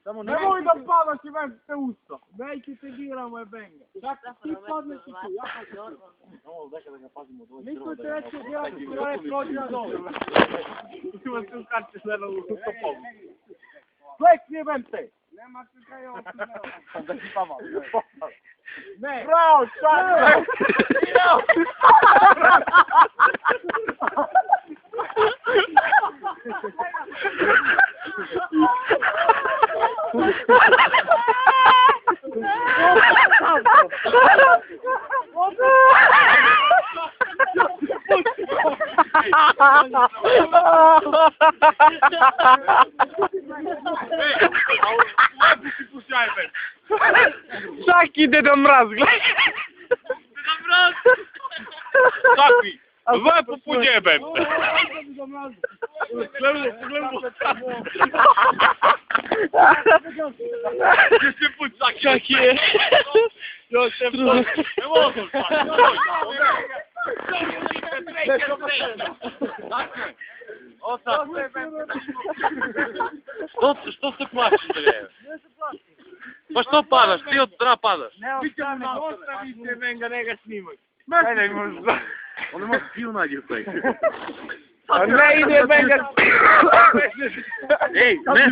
Nemoj da padaš i vem te usta. Neće te giramo je benga. Čak ti padneš i tu, ja pa ću. Niko te neće gledati, ti ne prođi na dole. Ima se ukače sve na usta pomu. Flekni vem te. Nema se kaj osnovno. Da si pa malo. Ne. Bravo, čak! Saki Deda Mraz, gledaj. Deda Mraz! Saki! Lepo podjebem! Pogledaj. Gdje se put Saki? Saki je. Još se put. Ne mogu Što se plašiš, bre? Pa što padaš? Ti od dra padaš? Ostavite venga, nega snimaj. Ne možda. On ima skill nađe u Ne ide venga. Ej, ne